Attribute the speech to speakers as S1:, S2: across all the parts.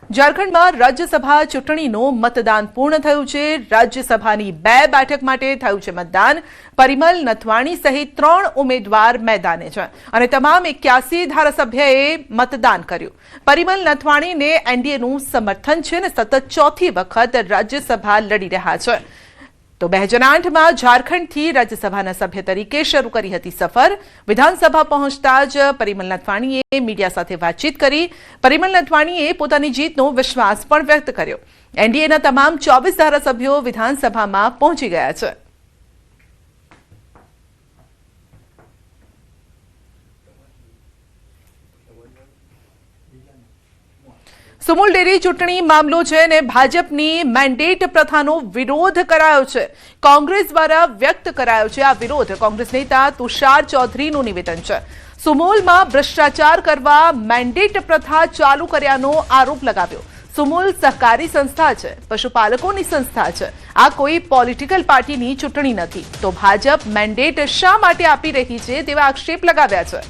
S1: ઝારખંડમાં રાજ્યસભા ચૂંટણીનું મતદાન પૂર્ણ થયું છે। રાજ્યસભાની 2 બેઠક માટે થયું છે મતદાન। પરિમલ નથવાણી સહિત 3 ઉમેદવાર મેદાને છે અને તમામ 81 ધારાસભ્યોએ મતદાન કર્યું। પરિમલ નથવાણીને એનડીએનું સમર્થન છે અને સતત ચોથી વખત રાજ્યસભા લડી રહ્યા છે। તો 2008માં ઝારખંડથી રાજ્યસભાના સભ્ય તરીકે શરૂ કરી હતી સફર। વિધાનસભા પહોંચતા જ પરિમલ નથવાણીએ મીડિયા સાથે વાતચીત કરી। પરિમલ નથવાણીએ પોતાની જીતનો વિશ્વાસ પણ વ્યક્ત કર્યો। એનડીએના તમામ 24 ધારાસભ્યો વિધાનસભામાં પહોંચી ગયા છે। સુમુલ ડેરી ચૂંટણી મામલો છે અને ભાજપની મેન્ડેટ પ્રથાનો વિરોધ કરાયો છે। કોંગ્રેસ દ્વારા વ્યક્ત કરાયો છે આ વિરોધ। કોંગ્રેસ નેતા તુષાર ચૌધરીનું નિવેદન છે। સુમુલમાં ભ્રષ્ટાચાર કરવા મેન્ડેટ પ્રથા ચાલુ કર્યાનો આરોપ લગાવ્યો। સુમુલ સહકારી સંસ્થા છે, પશુપાલકોની સંસ્થા છે। આ કોઈ પોલિટિકલ પાર્ટીની ચૂંટણી નથી, તો ભાજપ મેન્ડેટ શા માટે આપી રહી છે તેવા આક્ષેપ લગાવ્યા છે।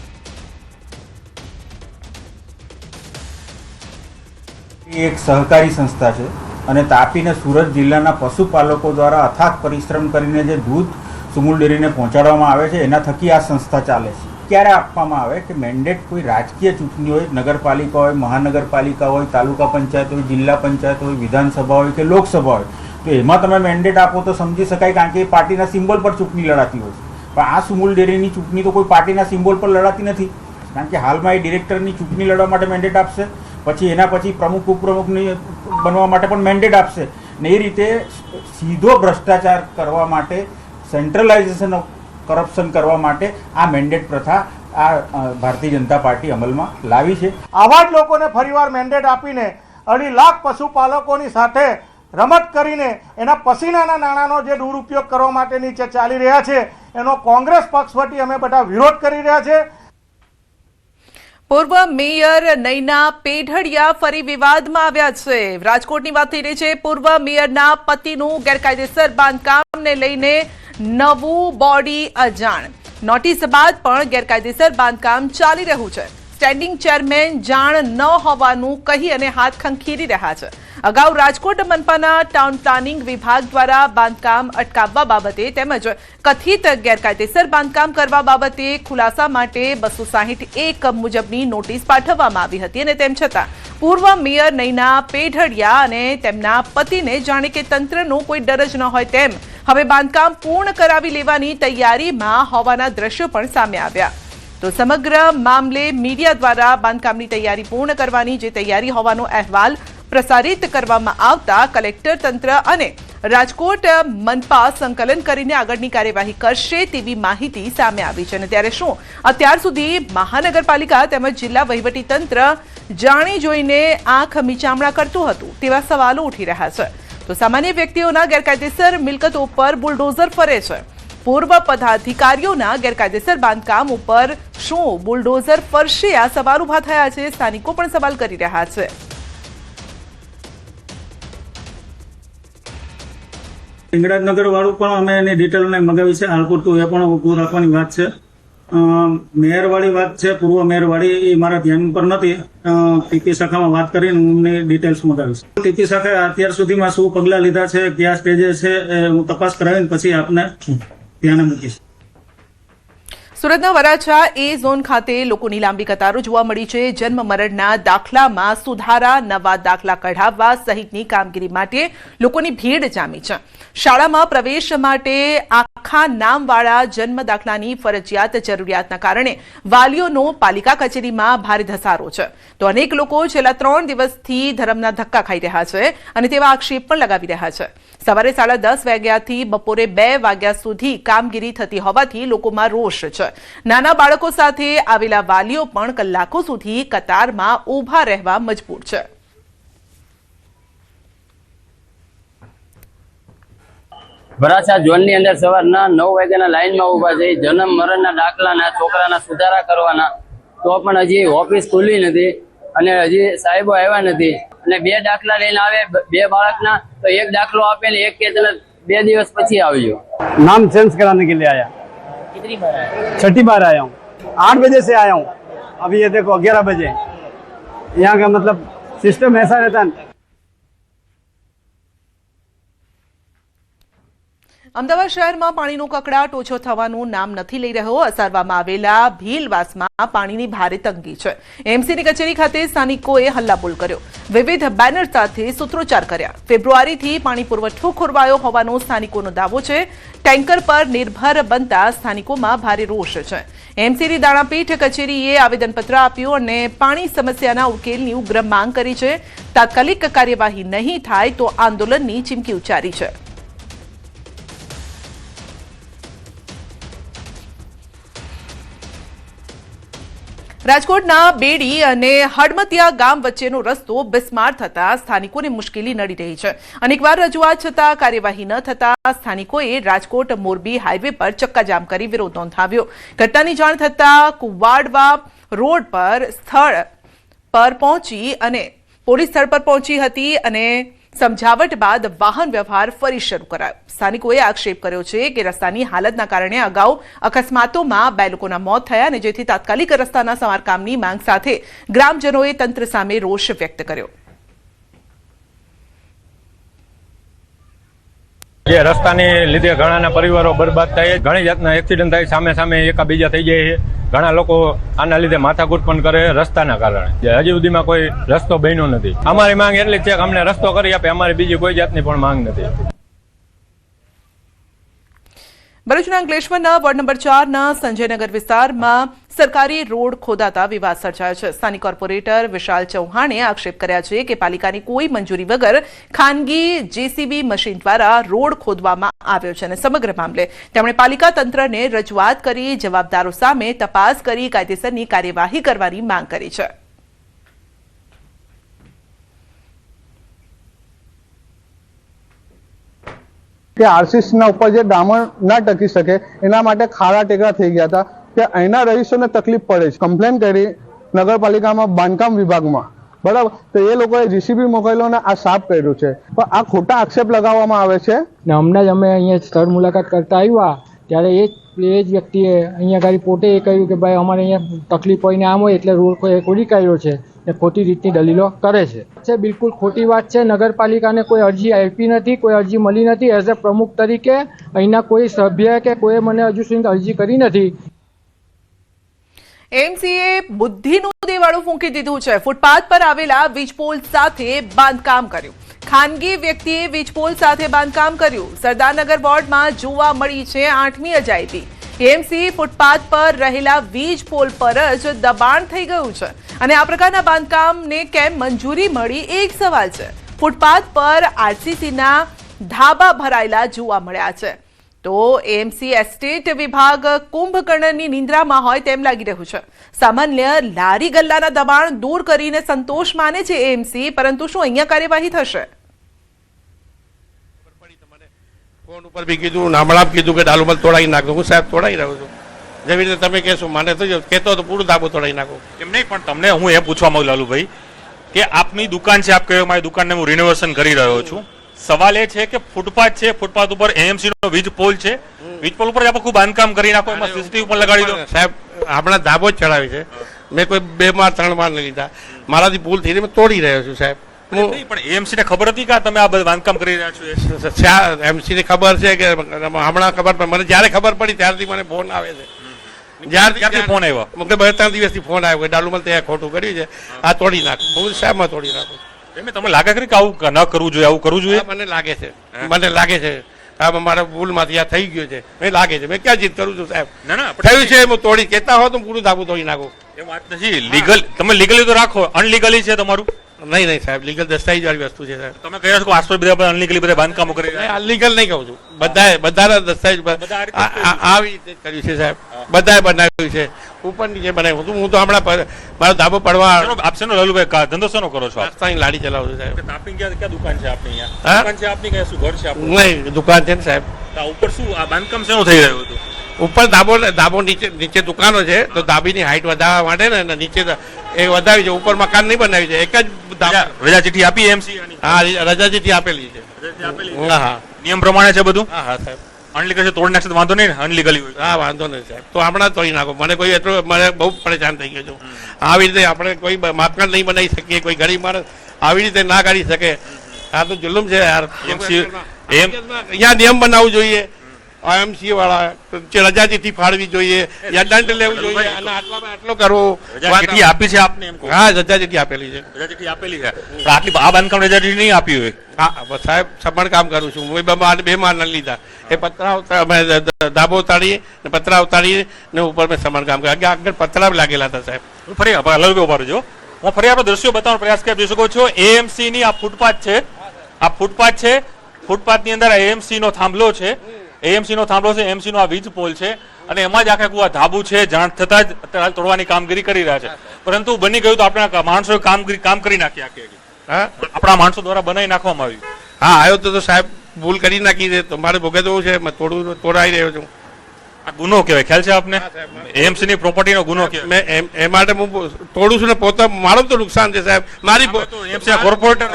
S2: एक सहकारी संस्था है અને તાપીને સુરત જિલ્લાના પશુપાલકો દ્વારા અથાગ પરિશ્રમ કરીને જે દૂધ સુમુલ ડેરીને પહોંચાડવામાં આવે છે એના થકી આ સંસ્થા ચાલે છે। ક્યારે આપવામાં આવે કે મેન્ડેટ કોઈ રાજકીય ચૂંટણી હોય, નગરપાલિકા હોય, મહાનગરપાલિકા હોય, તાલુકા પંચાયત હોય, જિલ્લા પંચાયત હોય, વિધાનસભા હોય કે લોકસભા હોય, તો એમાં તમે મેન્ડેટ આપો તો સમજી શકાય, કારણ કે એ પાર્ટીના સિમ્બોલ પર ચૂંટણી લડાતી હોય છે। પણ આ સુમુલ ડેરીની ચૂંટણી તો કોઈ પાર્ટીના સિમ્બોલ પર લડાતી નથી, કારણ કે હાલમાં એ ડિરેક્ટરની ચૂંટણી લડવા માટે મેન્ડેટ આપશે, પછી એના પછી પ્રમુખ ઉપપ્રમુખની બનવા માટે પણ મેન્ડેટ આપશે ને એ રીતે સીધો ભ્રષ્ટાચાર કરવા માટે, સેન્ટ્રલાઇઝેશન ઓફ કરપ્શન કરવા માટે આ મેન્ડેટ પ્રથા આ ભારતીય જનતા પાર્ટી અમલમાં લાવી છે।
S3: આવા જ લોકોને ફરીવાર મેન્ડેટ આપીને 2.5 લાખ પશુપાલકોની સાથે રમત કરીને એના પસીનાના નાણાંનો જે દુરુપયોગ કરવા માટેની જે ચાલી રહ્યા છે એનો કોંગ્રેસ પક્ષ વતી અમે બધા વિરોધ કરી રહ્યા છે।
S1: પૂર્વ મેયર નૈના પેઢડિયા ફરી વિવાદમાં આવ્યા છે। રાજકોટની વાત થઈ રહી છે। પૂર્વ મેયરના પતિનું ગેરકાયદેસર બાંધકામને લઈને નવું બોડી અજાણ। નોટિસ બાદ પણ ગેરકાયદેસર બાંધકામ ચાલી રહ્યું છે। સ્ટેન્ડિંગ ચેરમેન જાણ ન હોવાનું કહી અને હાથ ખંખેરી રહ્યા છે। અગાઉ રાજકોટ મનપાના ટાઉન પ્લાનિંગ વિભાગ દ્વારા બાંધકામ અટકાવવા બાબતે તેમજ કથિત ગેરકાયદેસર બાંધકામ કરવા બાબતે ખુલાસા માટે 261 મુજબની નોટિસ પાઠવવામાં આવી હતી અને તેમ છતાં પૂર્વ મેયર નૈના પેઢડિયા અને તેમના પતિને જાણે કે તંત્રનો કોઈ ડર જ ન હોય તેમ હવે બાંધકામ પૂર્ણ કરાવી લેવાની તૈયારીમાં હોવાના દ્રશ્યો પણ સામે આવ્યા। તો સમગ્ર મામલે મીડિયા દ્વારા બાંધકામની તૈયારી પૂર્ણ કરવાની જે તૈયારી હોવાનો અહેવાલ પ્રસારિત કરવામાં આવતા કલેક્ટર તંત્ર અને રાજકોટ મનપા સંકલન કરીને આગળની કાર્યવાહી કરશે તેવી માહિતી સામે આવી છે। અને ત્યારે શું અત્યાર સુધી મહાનગરપાલિકા તેમજ જિલ્લા વહીવટી તંત્ર જાણી જોઈને આંખ મીચામણા કરતું હતું તેવા સવાલો ઉઠી રહ્યા છે। તો સામાન્ય વ્યક્તિઓના ગેરકાયદેસર મિલકતો ઉપર બુલડોઝર ફરે છે। પૂર્વ પદાધિકારીઓના ગેરકાયદેસર બાંધકામ ઉપર શું બુલડોઝર ફરશે? આ સવાલ ઉભા થયા છે। સ્થાનિકો પણ સવાલ કરી રહ્યા છે।
S4: હિંગળાજનગર વાળું પણ અમે એની ડિટેલ મગાવી છે। હાલ પૂરતું એ પણ ઉભું રાખવાની વાત છે। મેયરવાળી વાત છે, પૂર્વ મેયરવાળી, એ મારા ધ્યાન પર નથી। ટીપી શાખામાં વાત કરીને હું એમની ડિટેલ્સ મગાવીશ। ટીપી શાખાએ અત્યાર સુધીમાં શું પગલાં લીધા છે, કયા સ્ટેજે છે, એ હું તપાસ કરાવીને પછી આપને ધ્યાને મૂકીશ।
S1: સુરતના વરાછા એ ઝોન ખાતે લોકોની લાંબી કતારો જોવા મળી છે। જન્મ મરણના દાખલામાં સુધારા, નવા દાખલા કઢાવવા સહિતની કામગીરી માટે લોકોની ભીડ જામી છે। શાળામાં પ્રવેશ માટે આખા નામવાળા જન્મ દાખલાની ફરજિયાત જરૂરિયાતના કારણે વાલીઓનો પાલિકા કચેરીમાં ભારે ધસારો છે। તો અનેક લોકો છેલ્લા 3 દિવસથી ધરમના ધક્કા ખાઈ રહ્યા છે અને તેવા આક્ષેપ પણ લગાવી રહ્યા છે। સવારે 10:30 વાગ્યાથી બપોરે 2 વાગ્યા સુધી કામગીરી થતી હોવાથી લોકોમાં રોષ છે। નાના બાળકો સાથે આવેલા વાલીઓ પણ કલાકો સુધી કતારમાં ઊભા રહેવા મજબૂર છે।
S5: વરાછા ઝોનની અંદર સવારના 9 વાગ્યાના લાઈનમાં ઊભા છે। જન્મ મરણના દાખલાના છોકરાના સુધારા કરવાના, તો પણ હજી ઓફિસ ખુલ્લી નથી અને હજી સાહેબો આવ્યા નથી। અને 2 દાખલા લઈને આવે, 2 બાળકના, તો 1 દાખલો આપે ને 1 કે 2 દિવસ પછી આવજો।
S6: नाम चेंज कराने के लिए आया।
S5: कितनी बार आया?
S6: 6ठी बार आया हूँ। 8 बजे से आया हूँ, अभी ये देखो 11 बजे। यहाँ का मतलब सिस्टम ऐसा रहता है।
S1: અમદાવાદ શહેરમાં પાણીનો કકળાટ ઓછો થવાનું નામ નથી લઈ રહ્યો. અસારવામાં આવેલા ભીલવાસમાં પાણીની ભારે તંગી છે. એમસીની કચેરી ખાતે સ્થાનિકોએ હલ્લાબોલ કર્યો, વિવિધ બેનર સાથે સૂત્રોચ્ચાર કર્યા. ફેબ્રુઆરીથી પાણી પુરવઠો ખોરવાયો હોવાનો સ્થાનિકોનો દાવો છે. ટેન્કર પર નિર્ભર બનતા સ્થાનિકોમાં ભારે રોષ છે. એમસીની દાણાપીઠ કચેરીએ આવેદનપત્ર આપ્યું અને પાણી સમસ્યાના ઉકેલની ઉગ્ર માંગ કરી છે. તાત્કાલિક કાર્યવાહી નહીં થાય તો આંદોલનની ચીમકી ઉચ્ચારી છે. રાજકોટના બેડી અને હડમતિયા ગામ વચ્ચેનો રસ્તો બિસ્માર થતા સ્થાનિકોને મુશ્કેલી નડી રહી છે. અનેકવાર રજૂઆત છતાં કાર્યવાહી ન થતા સ્થાનિકોએ રાજકોટ મોરબી હાઈવે પર ચક્કાજામ કરી વિરોધ નોંધાવ્યો. ઘટનાની જાણ થતાં કુવાડવા રોડ પર સ્થળ પર પહોંચી અને પોલીસ સ્થળ પર પહોંચી હતી અને સમજાવટ બાદ વાહન વ્યવહાર ફરી શરૂ કરાયો. સ્થાનિકોએ આક્ષેપ કર્યો છે કે રસ્તાની હાલતના કારણે અગાઉ અકસ્માતોમાં 2 લોકોના મોત થયા અને જેથી તાત્કાલિક રસ્તાના સમારકામની માંગ સાથે ગ્રામજનોએ તંત્ર સામે રોષ વ્યક્ત કર્યો.
S7: જે રસ્તાને લીધે ઘણાના પરિવારો બરબાદ થાય, ઘણી જાતના એક્સિડન્ટ થાય, સામે સામે એકાબીજા થઈ જાય છે. ઘણા લોકો આના લીધે માથાકૂટ પણ કરે રસ્તાના કારણે. હજી સુધીમાં કોઈ રસ્તો બન્યો નથી. અમારી માંગ એટલી છે કે અમને રસ્તો કરી આપે, અમારી બીજી કોઈ જાતની પણ માંગ નથી.
S1: ભરૂચના અંકલેશ્વરના વોર્ડ નંબર 4ના સંજયનગર વિસ્તારમાં સરકારી રોડ ખોદાતા વિવાદ સર્જાયો છે. સ્થાનિક કોર્પોરેટર વિશાલ ચૌહાણે આક્ષેપ કર્યા છે કે પાલિકાની કોઈ મંજૂરી વગર ખાનગી જેસીબી મશીન દ્વારા રોડ ખોદવામાં આવ્યો છે અને સમગ્ર મામલે તેમણે પાલિકા તંત્રને રજૂઆત કરી જવાબદારો સામે તપાસ કરી કાયદેસરની કાર્યવાહી કરવાની માંગ કરી છે.
S8: કે આરસીસીના ઉપર જે ડામર ના ટકી શકે એના માટે ખાડા ટેકરા થઈ ગયા હતા કે અહીંના રહીશોને તકલીફ પડે છે. કમ્પ્લેન કરી નગરપાલિકામાં બાંધકામ વિભાગમાં, બરાબર, તો એ લોકોએ જીસીબી મોકલ્યો અને આ સાફ કર્યું છે. પણ આ ખોટા આક્ષેપ લગાવવામાં આવે છે.
S9: ને હમણાં જ અમે અહીંયા સ્થળ મુલાકાત કરતા આવ્યા ત્યારે એ જ વ્યક્તિએ અહીંયા ગાડી પોતે એ કહ્યું કે ભાઈ અમારે અહીંયા તકલીફ હોય ને આમ હોય એટલે રોડ ખોદી કાઢ્યો છે ને ખોટી રીતની દલીલો કરે છે. બિલકુલ ખોટી વાત છે. નગરપાલિકાને કોઈ અરજી આપી નથી, કોઈ અરજી મળી નથી. એઝ અ પ્રમુખ તરીકે અહીંના કોઈ સભ્ય કે કોઈ મને હજુ સુધી અરજી કરી નથી.
S1: એમસીએ બુદ્ધિનું દેવાળું ફૂંકી દીધું છે. ફૂટપાથ પર આવેલા વીજપોલ સાથે બાંધકામ કર્યું. ખાનગી વ્યક્તિએ વીજપોલ સાથે બાંધકામ કર્યું. સરદારનગર વોર્ડમાં જોવા મળી છે 8મી અજાયબી. એમસી ફૂટપાથ પર રહેલા વીજ પોલ પર જ દબાણ થઈ ગયું છે અને આ પ્રકારના બાંધકામને કેમ મંજૂરી મળી એક સવાલ છે. ફૂટપાથ પર આરસીસીના ધાબા ભરાયેલા જોવા મળ્યા છે. તો એમસી એસ્ટેટ વિભાગ કુંભકર્ણની નિંદ્રામાં હોય તેમ લાગી રહ્યું છે. સામાન્ય લારી ગલ્લાના દબાણ દૂર કરીને સંતોષ માને છે એમસી, પરંતુ શું અહીંયા કાર્યવાહી થશે?
S10: ફોન ઉપર બી કીધું, હમણાં કીધું કે ડાલુમલ તોડાવી નાખો. હું સાહેબ તોડાવી રહ્યો છું. જેવી રીતે તમે કહેશો મને તો કહેતો તો પૂરું ધાબો તોડાવી નાખો.
S11: એમ નહીં, પણ તમને હું એ પૂછવા માંગુ લાલુભાઈ કે આપની દુકાન છે, આપ કહ્યું મારી દુકાનને હું રિનોવેશન કરી રહ્યો છું. સવાલ એ છે કે ફૂટપાથ છે, ફૂટપાથ ઉપર એએમસી નો વીજ પોલ છે, વીજ પોલ ઉપર આખું બાંધકામ કરી નાખો, એમાં સીસીટીવી પણ લગાડી દો.
S10: સાહેબ હમણાં ધાબો જ ચડાવી છે. મેં કોઈ 2 માળ 3 માળ નહીં લીધા. મારાથી ભૂલ થઈ મેં તોડી રહ્યો છું સાહેબ.
S11: પણ એએમસી ને ખબર હતી કે તમે આ બધું બાંધકામ કરી રહ્યા છો?
S10: એમસી ને ખબર છે કે હમણાં ખબર પણ મને જ્યારે ખબર પડી ત્યારથી મને ફોન આવે છે.
S11: જ્યારથી ફોન આવ્યો?
S10: 2-3 દિવસથી ફોન આવ્યો કે ડાલુમલ તે ખોટું કર્યું છે, આ તોડી નાખ. બહુ સાહેબમાં તોડી નાખો.
S11: તમને લાગે છે કે આવું ન કરવું જોઈએ, આવું કરવું જોઈએ?
S10: મને લાગે છે આ મારા ભૂલમાંથી આ થઈ ગયો છે. મને લાગે છે. મેં ક્યાં જીત કરું છું સાહેબ?
S11: ના
S10: થયું છે હું તોડી કહેતા હો તો પૂરું ધાબુ તોડી નાખો.
S11: એ વાત નથી. લીગલ તમે લીગલી તો રાખો, અનલીગલી છે તમારું?
S10: નહીં સાહેબ, લીગલ દસ્તાવેજ વાળી વસ્તુ છે સાહેબ.
S11: તમે કહ્યા છો આસપાસ બધા અનલીગલી બધા બાંધકામો કરી રહ્યા?
S10: અનલીગલ નહીં કહું છું. બધાના દસ્તાવેજ આવી રીતે કર્યું છે સાહેબ. બધાએ બનાવ્યું છે, ઉપર નીચે બનાવ્યું હતું. હું તો હમણાં મારો ધાબો પડવા
S11: આપ શેનો લાલુભાઈ ધંધો શેનો કરો છો?
S10: રસ્તાની લારી ચલાવું છું સાહેબ.
S11: તાપી ક્યાં દુકાન છે આપની? અહીંયા દુકાન છે આપની કે શું ઘર છે આપણું?
S10: નહીં, દુકાન છે ને સાહેબ.
S11: ઉપર શું આ બાંધકામ શેનું થઈ રહ્યું હતું?
S10: ઉપર ધાબો નીચે દુકાનો છે, તો ધાબીની હાઈટ વધારવા માટે ને નીચે એ વધાવી છે. ઉપર મકાન નહીં બનાવ્યું છે. એક જ
S11: રજા ચિઠ્ઠી આપી એમસી?
S10: હા, રજા ચિઠ્ઠી આપેલી છે. હા,
S11: નિયમ પ્રમાણે છે બધું?
S10: હા સાહેબ.
S11: અનલીગલ છે તોડી નાખશે તો વાંધો નહીં? અનલીગલી હોય?
S10: હા, વાંધો નહીં સાહેબ. તો હમણાં તોડી નાખો. મને કોઈ એટલો મને બહુ પરેશાન થઈ ગયો છું. આવી રીતે આપણે કોઈ મકાન નહીં બનાવી શકીએ. કોઈ ગરીબ માણસ આવી રીતે ના કાઢી શકે. આ તો જુલુમ છે યાર. અહીંયા નિયમ બનાવવું જોઈએ. IMC વાળા રજાચીઠી ફાળવી જોઈએ, યા દંડ લેવું જોઈએ અને આટલામાં આટલો કરવો.
S11: રજાચીઠી આપી છે આપને એમ કહો?
S10: હા, રજાચીઠી આપેલી છે.
S11: રજાચીઠી આપેલી છે તો આટલી આ બાંધકામ રજાચીઠી નહીં આપી હોય?
S10: હા સાહેબ, સબણ કામ કરું છું હું. બે માળ ન લીધા. એ પતરા ધાબો ઉતારીએ ને પતરા ઉતારીએ ને ઉપર મેં સબણ કામ કર્યું. આગળ પતરા લાગેલા હતા સાહેબ.
S11: હું ફરી લવ ઉભા રહેજો. હું ફરી આપણે દ્રશ્યો બતાવવાનો પ્રયાસ કરી જોઈ શકો છો. AMC ની આ ફૂટપાથ છે. આ ફૂટપાથ છે. ફૂટપાથની અંદર AMC નો થાંભલો છે. AMC નો થાંભલો છે. AMC નો આ વીજ પોલ છે અને એમાં જ આખે આ ધાબુ છે. જાણ થતા જ અત્યારે તોડવાની કામગીરી કરી રહ્યા છે. પરંતુ બની ગયું તો આપણા માણસોએ કામ કરી નાખી આખી.
S10: હા,
S11: આપણા માણસો દ્વારા બનાવી નાખવામાં આવ્યું.
S10: હા આવ્યો તો સાહેબ ભૂલ કરી નાખી છે. તો મારે ભોગવવું છે. મેં તોડાઈ રહ્યો છું.
S11: આ ગુનો કહેવાય, ખ્યાલ છે આપને? AMC ની પ્રોપર્ટીનો ગુનો કહેવાય.
S10: મેં એ માટે હું તોડું છું ને પોતે મારું તો નુકસાન છે સાહેબ. મારી
S11: કોર્પોરેટર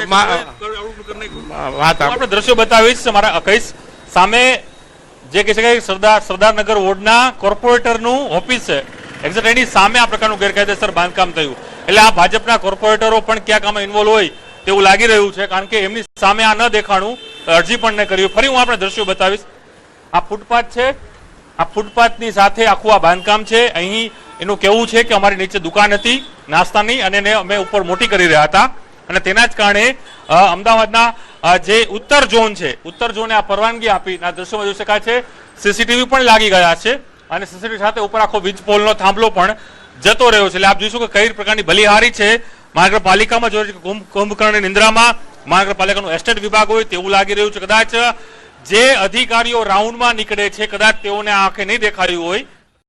S10: વાત
S11: આપણે દ્રશ્યો બતાવીશ. મારા કહીશ સામે જે કહે છે કે સરદારનગર વોર્ડના કોર્પોરેટરનું ઓફિસ છે. એક્ઝેક્ટ એની સામે આ પ્રકારનું ગેરકાયદેસર બાંધકામ થયું. એટલે આ ભાજપના કોર્પોરેટરો પણ ક્યાંક આમાં ઇન્વોલ્વ હોય તેવું લાગી રહ્યું છે, કારણ કે એમની સામે આ ન દેખાણું, અરજી પણ ન કર્યું. ફરી હું આપણે દ્રશ્યો બતાવીશ. આ ફૂટપાથ છે. આ ફૂટપાથની સાથે આખું આ બાંધકામ છે. અહીં એનું કહેવું છે કે અમારી નીચે દુકાન હતી નાસ્તાની અને એને અમે ઉપર મોટી કરી રહ્યા હતા અને તેના જ કારણે અમદાવાદના જે ઉત્તર ઝોન છે, ઉત્તર ઝોને આ પરવાનગી આપી. આ દ્રશ્યોમાં જોઈ શકાય છે CCTV પણ લાગી ગયા છે અને CCTV સાથે ઉપર આખો વીજ પોલનો થાંભલો પણ જતો રહ્યો છે. એટલે આપ જોઈશું કે કઈ પ્રકારની ભલીહારી છે. મહાનગરપાલિકામાં જોઈએ છે કે કુંભકર્ણની નિંદ્રામાં મહાનગરપાલિકાનું એસ્ટેટ વિભાગ હોય તેવું લાગી રહ્યું છે. કદાચ જે અધિકારીઓ રાઉન્ડમાં નીકળે છે કદાચ તેઓને આંખે નહીં દેખાડ્યું હોય